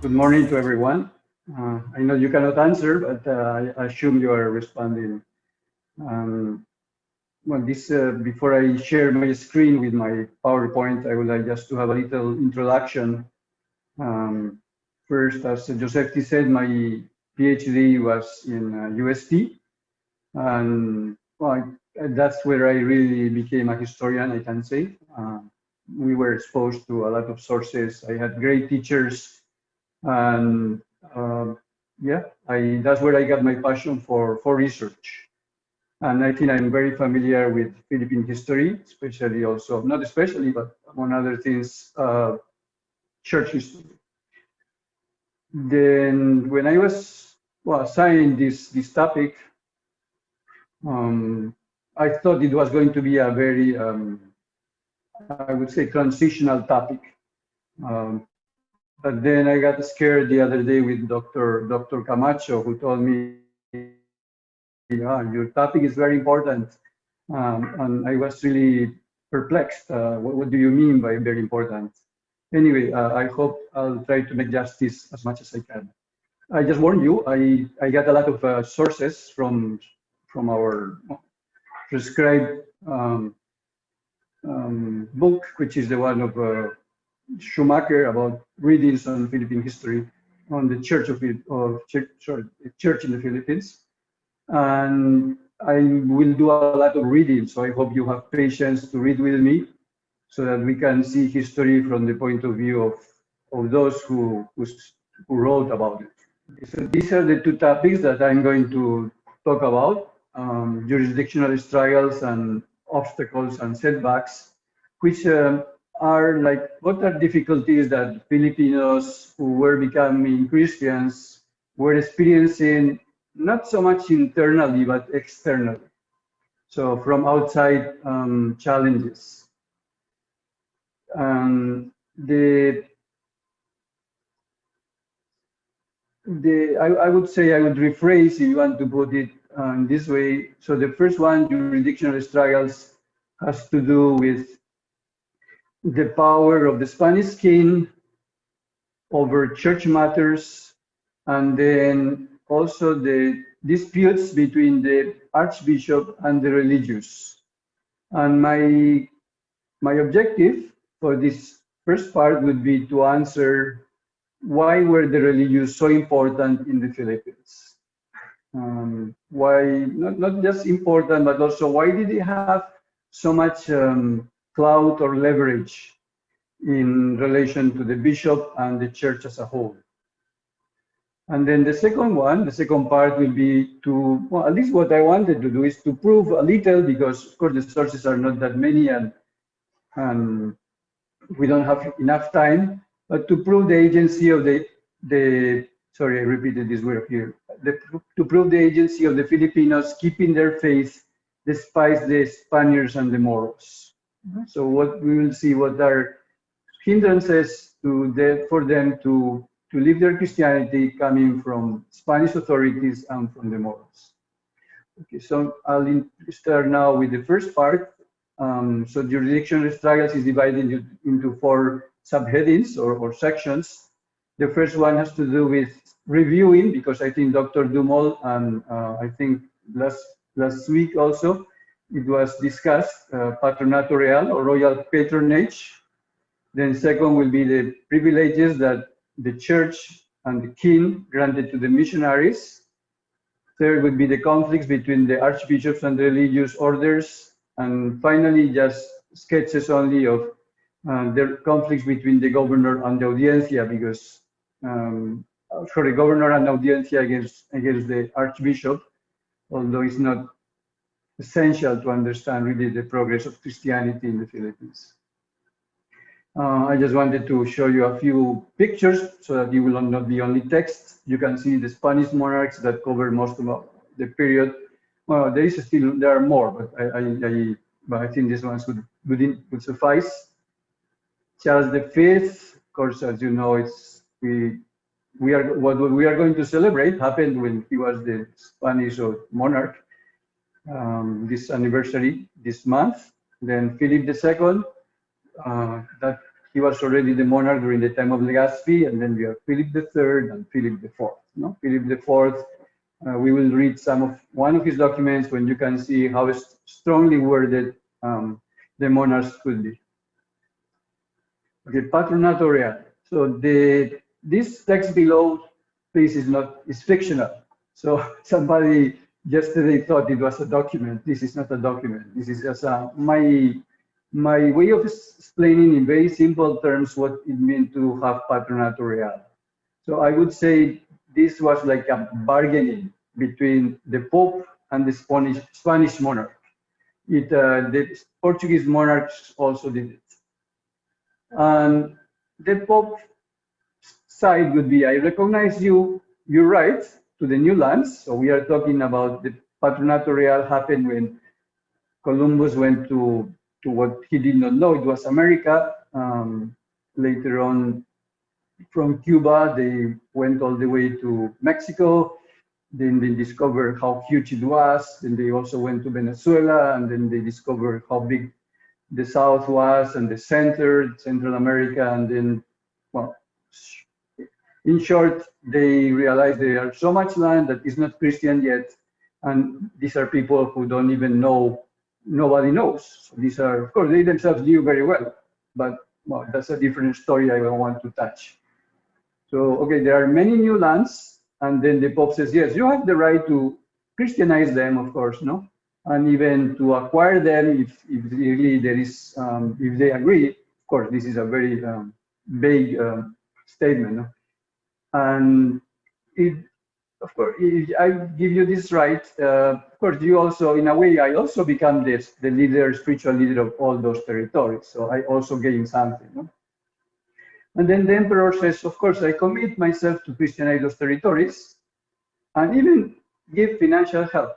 Good morning to everyone. I know you cannot answer, but I assume you are responding. Um, Before I share my screen with my PowerPoint, I would like just to have a little introduction. Um, First, as Joseph said, my PhD was in UST, and that's where I really became a historian, I can say. We were exposed to a lot of sources. I had great teachers, and yeah, that's where I got my passion for research. And I think I'm very familiar with Philippine history, especially also, not especially, but among other things, church history. Then when I was assigned this topic, I thought it was going to be a very, I would say, transitional topic. But then I got scared the other day with Dr. Camacho, who told me, your topic is very important. And I was really perplexed. What do you mean by very important? Anyway, I hope I'll try to make justice as much as I can. I just warn you, I got a lot of sources from our prescribed book, which is the one of Schumacher about readings on Philippine history on the church in the Philippines. And I will do a lot of reading, so I hope you have patience to read with me so that we can see history from the point of view of those who wrote about it. So these are the two topics that I'm going to talk about, jurisdictional trials and obstacles and setbacks, which are like, what are difficulties that Filipinos who were becoming Christians were experiencing, not so much internally, but externally. So from outside challenges. I would say, I would rephrase if you want to put it this way. So the first one, jurisdictional trials, has to do with the power of the Spanish king over church matters, and then also the disputes between the archbishop and the religious. And my objective for this first part would be to answer why were the religious so important in the Philippines? Why, not just important, but also why did they have so much clout or leverage in relation to the bishop and the church as a whole? And then the second part will be to, well, at least what I wanted to do is to prove a little, because of course the sources are not that many and we don't have enough time, but to prove the agency of sorry, I repeated this word here, to prove the agency of the Filipinos keeping their faith despite the Spaniards and the Moros. So what we will see, what are hindrances for them to live their Christianity coming from Spanish authorities and from the Moros. Okay, so I'll start now with the first part. So jurisdictional trials is divided into four subheadings or sections. The first one has to do with reviewing, because I think Dr. Dumol and I think last week also it was discussed, patronato real or royal patronage. Then second will be the privileges that the church and the king granted to the missionaries. Third would be the conflicts between the archbishops and the religious orders. And finally, just sketches only of the conflicts between the governor and the audiencia, because governor and audiencia against the archbishop, although it's not essential to understand really the progress of Christianity in the Philippines. I just wanted to show you a few pictures so that you will not be only text. You can see the Spanish monarchs that cover most of the period. Well, there are more, but I think these ones would suffice. Charles V, of course, as you know, what we are going to celebrate happened when he was the Spanish monarch. This anniversary this month. Then Philip II, that he was already the monarch during the time of Legazpi, and then we have Philip III and Philip IV. No? Philip IV, we will read one of his documents when you can see how strongly worded the monarchs could be. Okay, Patronato Real. So this text below, please, is fictional. So somebody yesterday thought it was a document. This is not a document. This is just my way of explaining in very simple terms what it meant to have Patronato Real. So I would say this was like a bargaining between the Pope and the Spanish monarch. The Portuguese monarchs also did it. And the Pope side would be, I recognize your right to the new lands. So we are talking about the Patronato Real happened when Columbus went to what he did not know, it was America. Later on, from Cuba, they went all the way to Mexico. Then they discovered how huge it was. Then they also went to Venezuela, and then they discovered how big the South was, and the Central America, and then, well, in short, they realized there are so much land that is not Christian yet, and these are people who don't even know, nobody knows. So these are, of course, they themselves knew very well, but well, that's a different story I don't want to touch. So, okay, there are many new lands, and then the Pope says, yes, you have the right to Christianize them, of course, no? And even to acquire them if really there is, if they agree. Of course, this is a very vague statement, no? And of course, if I give you this right, of course, you also, in a way, I also become the leader, spiritual leader of all those territories. So I also gain something, no? And then the emperor says, of course, I commit myself to Christianize those territories and even give financial help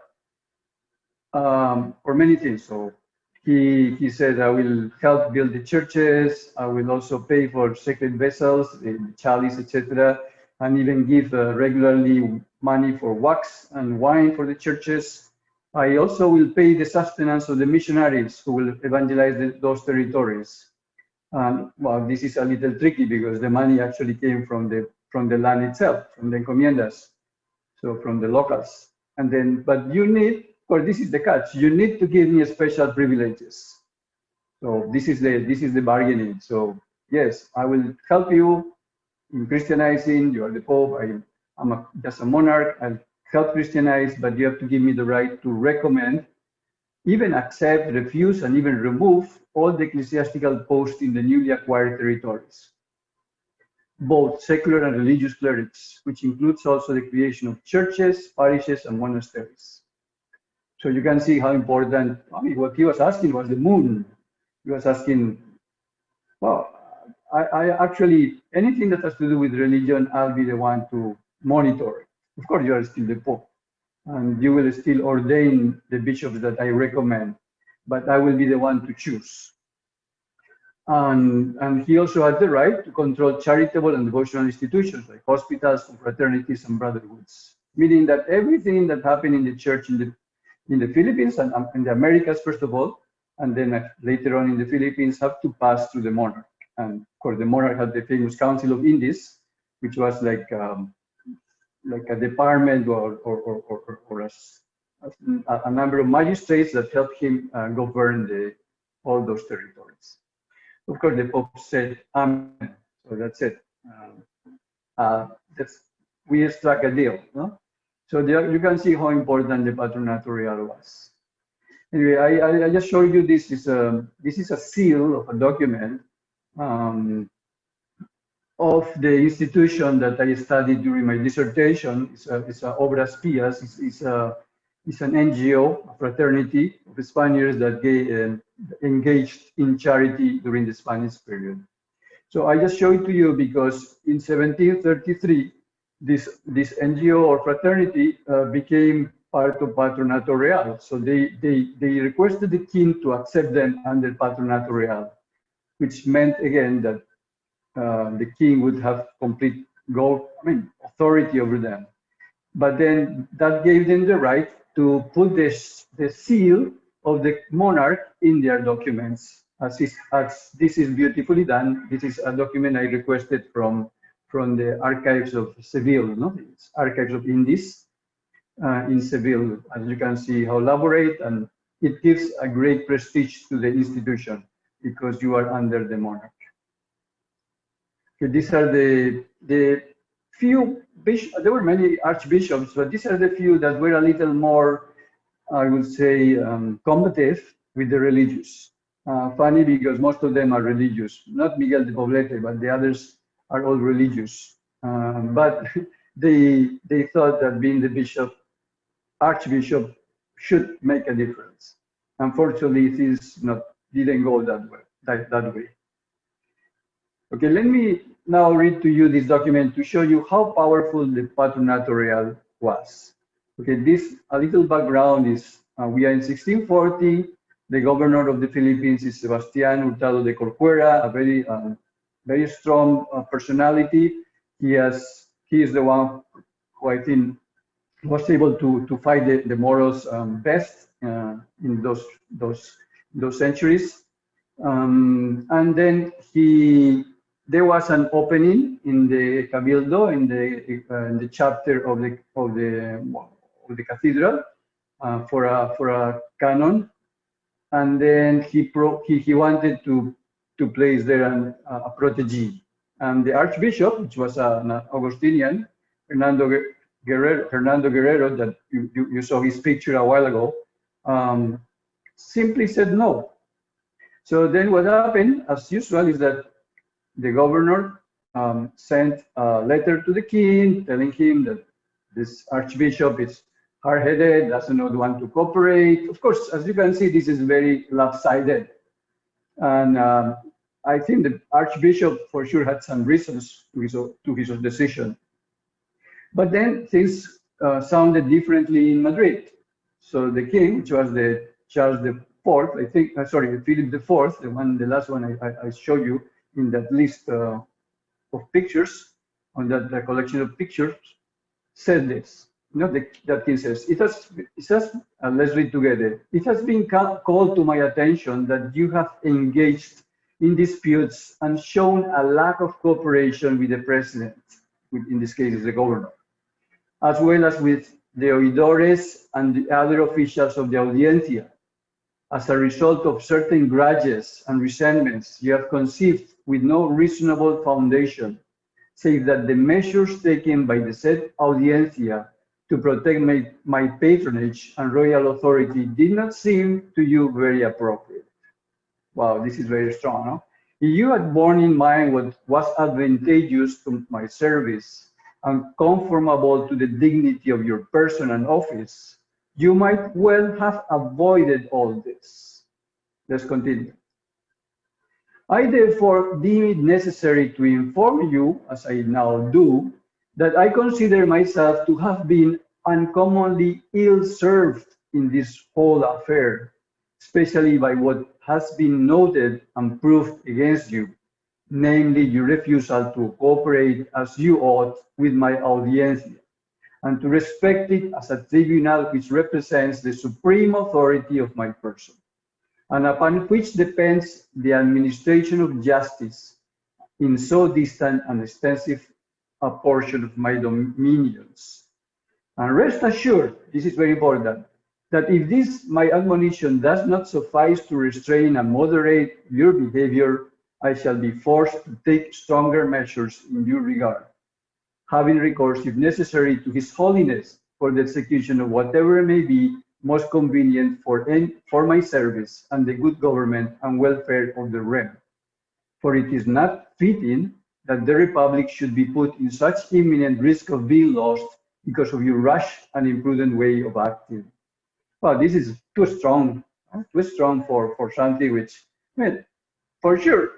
for many things. So he said, I will help build the churches. I will also pay for sacred vessels, the chalice, etc., and even give regularly money for wax and wine for the churches. I also will pay the sustenance of the missionaries who will evangelize those territories. And well, this is a little tricky because the money actually came from the land itself, from the encomiendas, so from the locals. And then, but you need, or this is the catch, you need to give me special privileges. So this is the bargaining. So yes, I will help you in Christianizing. You are the Pope. I'm just a monarch. I'll help Christianize, but you have to give me the right to recommend, even accept, refuse, and even remove all the ecclesiastical posts in the newly acquired territories, both secular and religious clerics, which includes also the creation of churches, parishes, and monasteries. So you can see how important, I mean, what he was asking was the moon. He was asking, well, I actually, anything that has to do with religion, I'll be the one to monitor. Of course, you are still the Pope, and you will still ordain the bishops that I recommend, but I will be the one to choose. And he also had the right to control charitable and devotional institutions like hospitals, fraternities, and brotherhoods, meaning that everything that happened in the church in the Philippines and in the Americas, first of all, and then later on in the Philippines, have to pass through the monarch. And of course, the monarch had the famous Council of Indies, which was like a department or a number of magistrates that helped him govern all those territories. Of course, the Pope said, Amen. So that's it. We struck a deal, no? So there, you can see how important the Patronato Real was. Anyway, I just showed you this is a seal of a document of the institution that I studied during my dissertation. It's a Obras Pias. It's an NGO, a fraternity of Spaniards that engaged in charity during the Spanish period. So I just show it to you because in 1733, this NGO or fraternity became part of Patronato Real. So they requested the king to accept them under Patronato Real, which meant again that the king would have complete authority over them. But then that gave them the right to put the seal of the monarch in their documents as this is beautifully done. This is a document I requested from the archives of Seville, no? It's archives of Indies in Seville. As you can see, how elaborate, and it gives a great prestige to the institution because you are under the monarch. Okay, these are the few bishops. There were many archbishops, but these are the few that were a little more, I would say, combative with the religious. Funny because most of them are religious. Not Miguel de Poblete, but the others are all religious. But they thought that being the bishop, archbishop, should make a difference. Unfortunately, didn't go that way. Okay, let me now read to you this document to show you how powerful the Patronato Real was. Okay, a little background is we are in 1640. The governor of the Philippines is Sebastián Hurtado de Corcuera, a very strong personality. He is the one who I think was able to fight the Moros best in those centuries. And then there was an opening in the Cabildo, in the chapter of the cathedral for a canon, and then he wanted to place there a protege, and the archbishop, which was an Augustinian, Fernando Guerrero, that you saw his picture a while ago, simply said no. So then what happened, as usual, is that the governor sent a letter to the king telling him that this archbishop is hard-headed, doesn't want to cooperate. Of course, as you can see, this is very lopsided. And I think the archbishop for sure had some reasons to his decision. But then things sounded differently in Madrid. So the king, which was the Charles IV, I think, Philip IV, the last one I showed you in that list of pictures, on that collection of pictures, said this. That king says, it has, let's read together. It has been called to my attention that you have engaged in disputes and shown a lack of cooperation with the president, in this case is the governor, as well as with the oidores and the other officials of the audiencia. As a result of certain grudges and resentments you have conceived with no reasonable foundation, save that the measures taken by the said audiencia to protect my patronage and royal authority did not seem to you very appropriate. Wow, this is very strong, no? If you had borne in mind what was advantageous to my service and conformable to the dignity of your person and office, you might well have avoided all this. Let's continue. I therefore deem it necessary to inform you, as I now do, that I consider myself to have been uncommonly ill-served in this whole affair, especially by what has been noted and proved against you, namely your refusal to cooperate as you ought with my audiencia, and to respect it as a tribunal which represents the supreme authority of my person, and upon which depends the administration of justice in so distant and extensive a portion of my dominions. And rest assured, this is very important, that if this my admonition does not suffice to restrain and moderate your behavior, I shall be forced to take stronger measures in your regard, having recourse, if necessary, to His Holiness for the execution of whatever may be most convenient for my service and the good government and welfare of the realm. For it is not fitting that the Republic should be put in such imminent risk of being lost because of your rash and imprudent way of acting. Well, this is too strong for something which, well, for sure,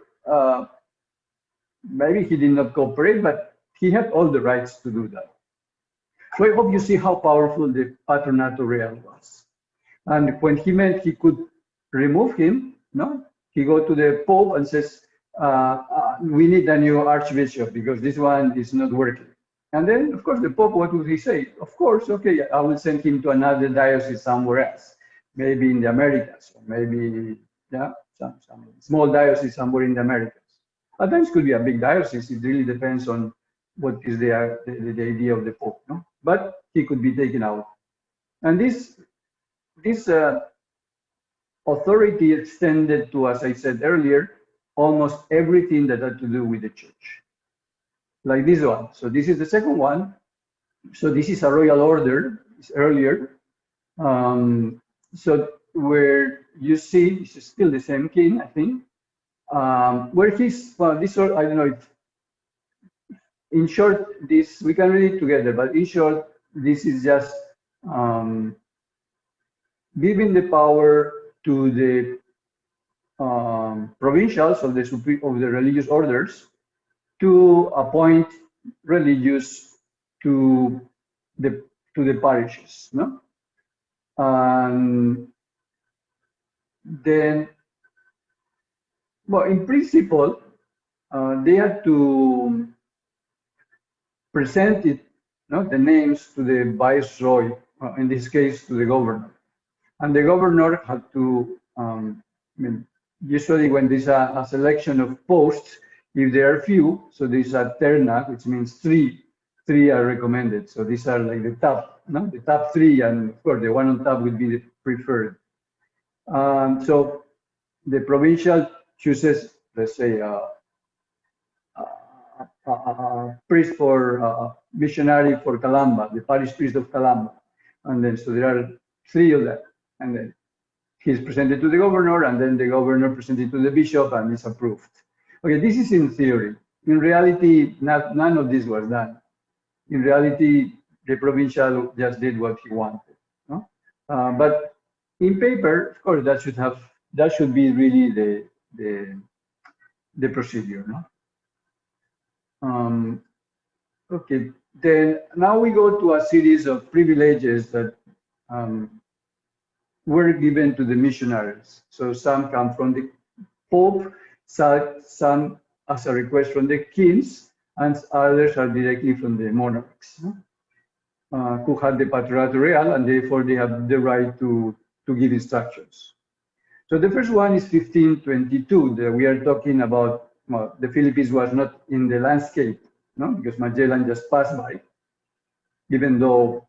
maybe he did not cooperate, but he had all the rights to do that. So I hope you see how powerful the Patronato Real was. And when he meant he could remove him, no, he go to the Pope and says, we need a new archbishop because this one is not working. And then, of course, the Pope, what would he say? Of course, okay, I will send him to another diocese somewhere else, maybe in the Americas, or maybe, yeah. some small diocese somewhere in the Americas. At times could be a big diocese. It really depends on what is the idea of the Pope, no? But he could be taken out. And this authority extended to, as I said earlier, almost everything that had to do with the church. Like this one. So this is the second one. So this is a royal order, it's earlier. So where you see, this is still the same king, I think. Where he's, well, this, I don't know if, in short, this, we can read it together, but in short, this is just giving the power to the provincials of the religious orders to appoint religious to the parishes, no? And then, well, in principle, they had to present it, no, the names to the viceroy, in this case to the governor, and the governor had to. I mean, usually when there's a selection of posts, if there are few, so there's a terna, which means three are recommended. So these are like the top, no? The top three, and of course the one on top would be the preferred. So the provincial chooses, let's say, a priest for missionary for Calamba, the parish priest of Calamba, and then so there are three of that, and then he's presented to the governor, and then the governor presented to the bishop, and it's approved. Okay, this is in theory. In reality, none of this was done. In reality, the provincial just did what he wanted. No? But in paper, of course, that should be really the procedure. No? Okay, then now we go to a series of privileges that were given to the missionaries. So some come from the Pope, some as a request from the kings, and others are directly from the monarchs, who had the Patronato Real, and therefore they have the right to give instructions. So the first one is 1522. That we are talking about, well, the Philippines was not in the landscape, no, because Magellan just passed by, even though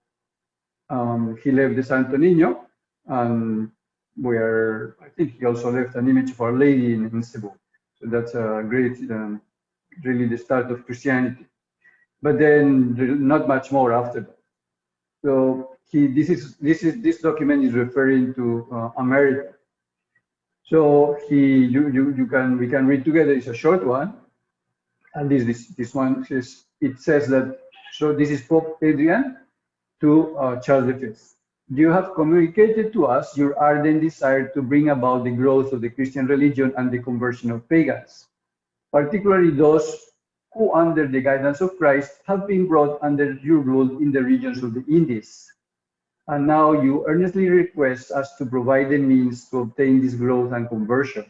he left the Santo Niño, and where I think he also left an image of Our Lady in Cebu. So that's a great, really the start of Christianity. But then not much more after that. So this document is referring to America. So we can read together. It's a short one, and this one says, it says that, so this is Pope Adrian to Charles V. You have communicated to us your ardent desire to bring about the growth of the Christian religion and the conversion of pagans, particularly those who, under the guidance of Christ, have been brought under your rule in the regions of the Indies. And now you earnestly request us to provide the means to obtain this growth and conversion,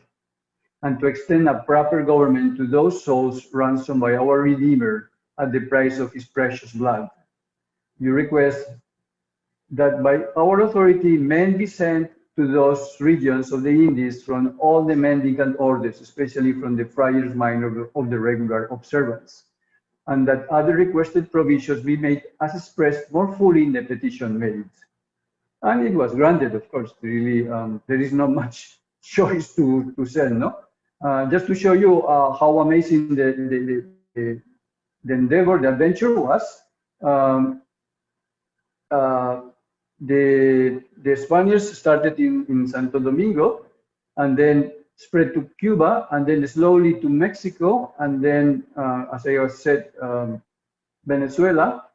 and to extend a proper government to those souls ransomed by our Redeemer at the price of his precious blood. You request that by our authority men be sent to those regions of the Indies from all the mendicant orders, especially from the friars minor of the regular observance, and that other requested provisions be made as expressed more fully in the petition made. And it was granted, of course. Really, there is not much choice to send, no? Just to show you how amazing the endeavor, the adventure was. The Spaniards started in Santo Domingo, and then spread to Cuba, and then slowly to Mexico, and then, as I said, Venezuela,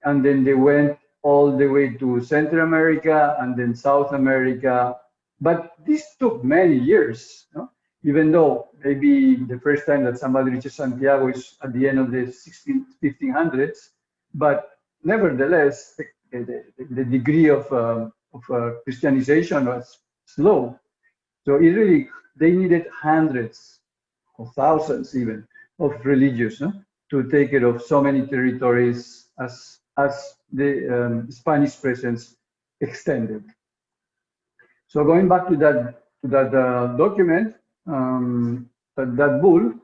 and then they went all the way to Central America and then South America. But this took many years, no? Even though maybe the first time that somebody reaches Santiago is at the end of the 1500s, but nevertheless, the degree of Christianization was slow. So it really, they needed hundreds of thousands even of religious, no? To take care of so many territories as the Spanish presence extended. So going back to that that document, that bull,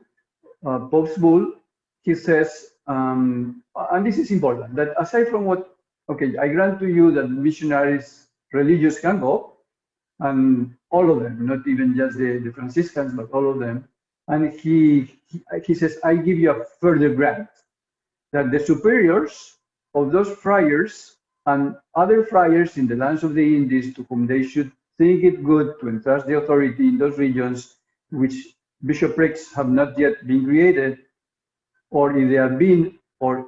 Pope's bull, he says, and this is important, that aside from what, okay, I grant to you that missionaries, religious can go, and all of them, not even just the Franciscans, but all of them. And he says, I give you a further grant, that the superiors of those friars and other friars in the lands of the Indies to whom they should think it good to entrust the authority in those regions which bishoprics have not yet been created, or if they have been, or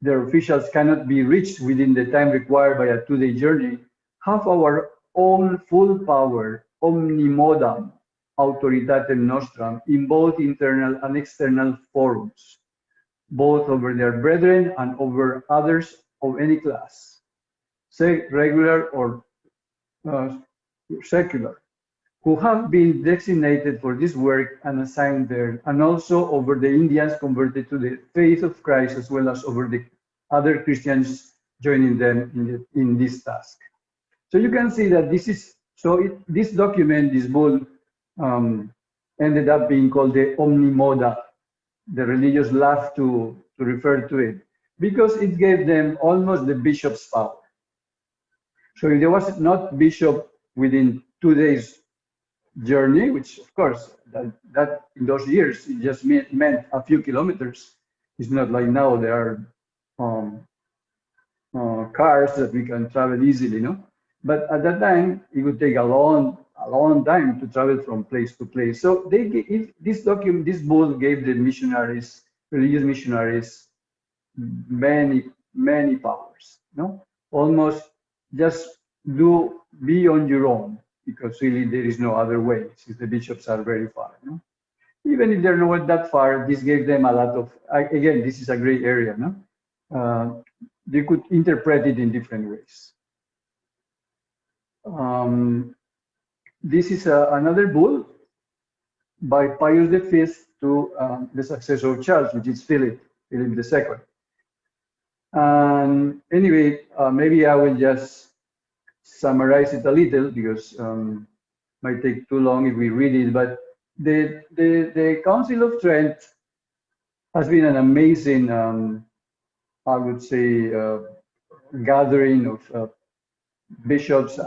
their officials cannot be reached within the time required by a 2-day journey, have our own full power, omnimodam authoritatem nostram, in both internal and external forums, both over their brethren and over others of any class, say regular or secular, who have been designated for this work and assigned there, and also over the Indians converted to the faith of Christ, as well as over the other Christians joining them in this task. So you can see that this is, this document, this bull, ended up being called the Omnimoda. The religious love to refer to it, because it gave them almost the bishop's power. So if there was not bishop within 2 days journey, which of course that in those years it just meant a few kilometers. It's not like now there are cars that we can travel easily, no? But at that time it would take a long time to travel from place to place. So this bull gave the missionaries, religious missionaries, many powers, no? Almost just be on your own, because really there is no other way, since the bishops are very far, no? Even if they're not that far, this gave them a lot of, again, this is a gray area, no? They could interpret it in different ways. This is another bull by Pius V to the successor of Charles, which is Philip II. And anyway, maybe I will just summarize it a little, because it might take too long if we read it. But the Council of Trent has been an amazing, I would say, gathering of bishops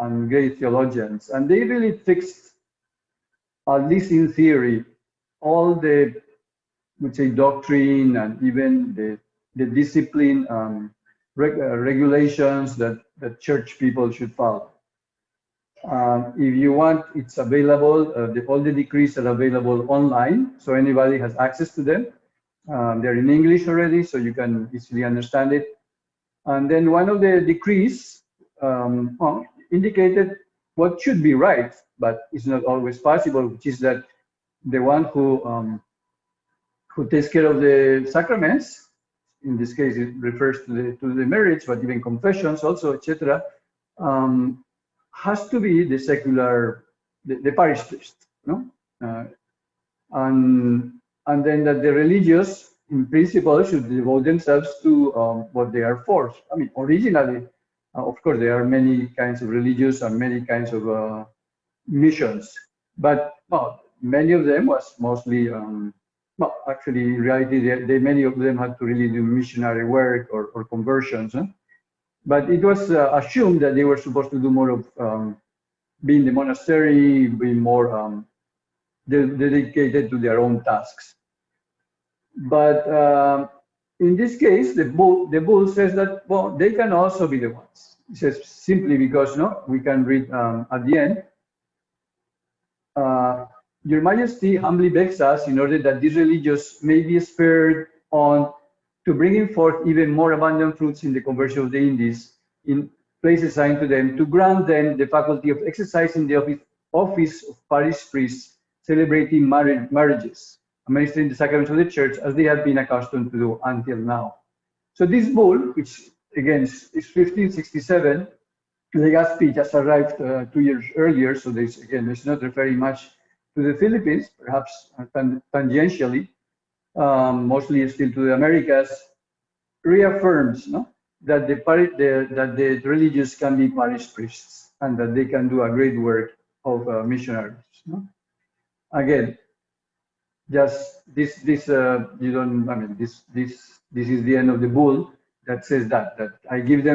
and great theologians, and they really fixed, at least in theory, all the, would say, doctrine and even the discipline regulations that church people should follow. If you want, it's available. All the decrees are available online, so anybody has access to them. They're in English already, so you can easily understand it. And then one of the decrees indicated what should be right, but it's not always possible, which is that the one who takes care of the sacraments, in this case it refers to the marriage, but even confessions also, etc., has to be the secular, the parish priest, no? And then that the religious, in principle, should devote themselves to what they are for. I mean, originally, of course, there are many kinds of religious and many kinds of missions, but many of them was mostly, actually, in reality, many of them had to really do missionary work or conversions. But it was assumed that they were supposed to do more of being in the monastery, being more dedicated to their own tasks. But in this case, the bull says that, well, they can also be the ones. It says simply because, we can read at the end, Your Majesty humbly begs us, in order that these religious may be spurred on to bringing forth even more abundant fruits in the conversion of the Indies, in place assigned to them, to grant them the faculty of exercising the office of parish priests, celebrating marriages, administering the sacraments of the church, as they had been accustomed to do until now. So this bull, which again is 1567, Legazpi just arrived 2 years earlier, so this again is not referring much to the Philippines, perhaps tangentially, mostly still to the Americas, reaffirms that the religious can be parish priests and that they can do a great work missionaries. No? Again, just this you don't. I mean, this is the end of the bull that says that I give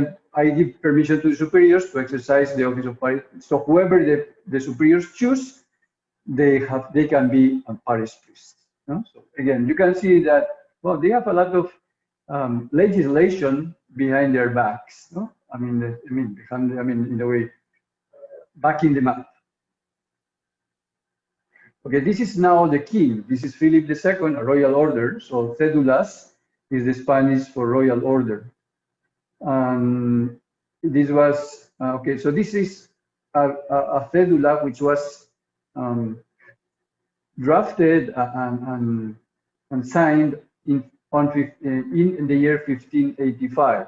permission to the superiors to exercise the office of parish. So whoever the superiors choose, they can be a parish priest. No? So again, you can see that they have a lot of legislation behind their backs. No? I mean, in a way, backing them up. Okay, this is now the king. This is Philip II, a royal order. So cédulas is the Spanish for royal order. This was okay. So this is a cédula which was drafted and signed in the year 1585,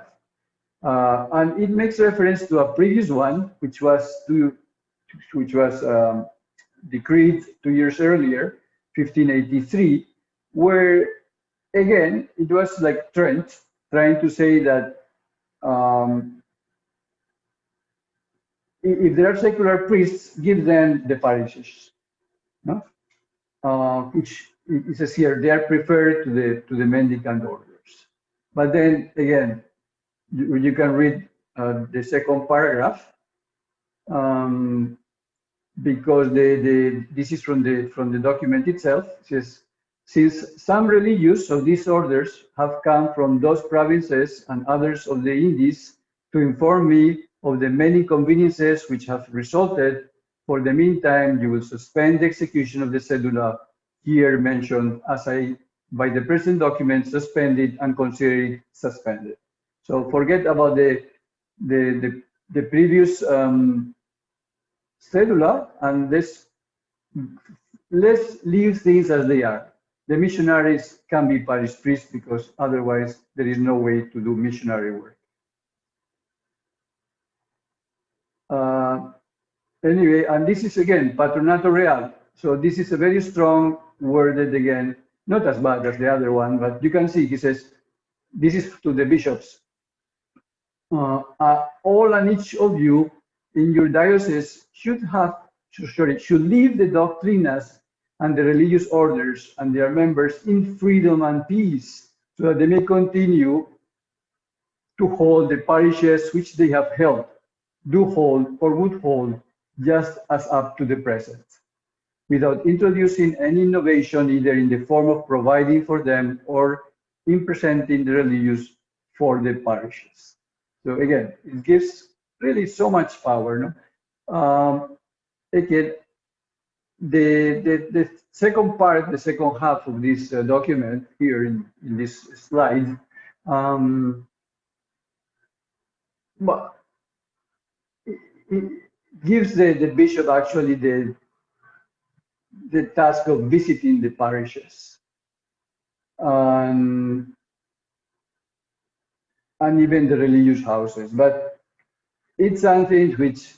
and it makes reference to a previous one, which was decreed 2 years earlier, 1583, where again it was like Trent trying to say that if there are secular priests, give them the parishes, no? Which it says here they are preferred to the mendicant orders. But then again, you can read the second paragraph. Because this is from the document itself. It says, since some religious of these orders have come from those provinces and others of the Indies to inform me of the many conveniences which have resulted, for the meantime you will suspend the execution of the cedula here mentioned, as I by the present document suspended and consider it suspended. So forget about the previous cedula, and let's leave things as they are. The missionaries can be parish priests because otherwise there is no way to do missionary work. Anyway, and this is again Patronato Real. So this is a very strong worded again, not as bad as the other one, but you can see he says, this is to the bishops. All and each of you in your diocese should leave the doctrinas and the religious orders and their members in freedom and peace, so that they may continue to hold the parishes which they have held, do hold, or would hold, just as up to the present, without introducing any innovation either in the form of providing for them or in presenting the religious for the parishes. So again, it gives really so much power. No? Again, the second part, the second half of this document here in this slide, but it gives the bishop actually the task of visiting the parishes and even the religious houses. But it's something which,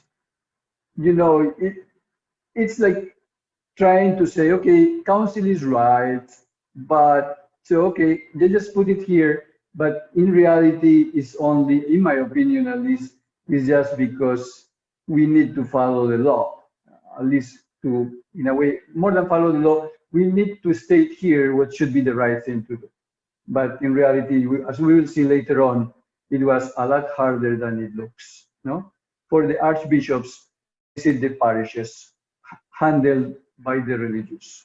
it's like trying to say, okay, council is right, but so okay, they just put it here, but in reality, it's only, in my opinion at least, is just because we need to follow the law, at least to, in a way, more than follow the law, we need to state here what should be the right thing to do. But in reality, as we will see later on, it was a lot harder than it looks. No, for the archbishops to visit the parishes handled by the religious.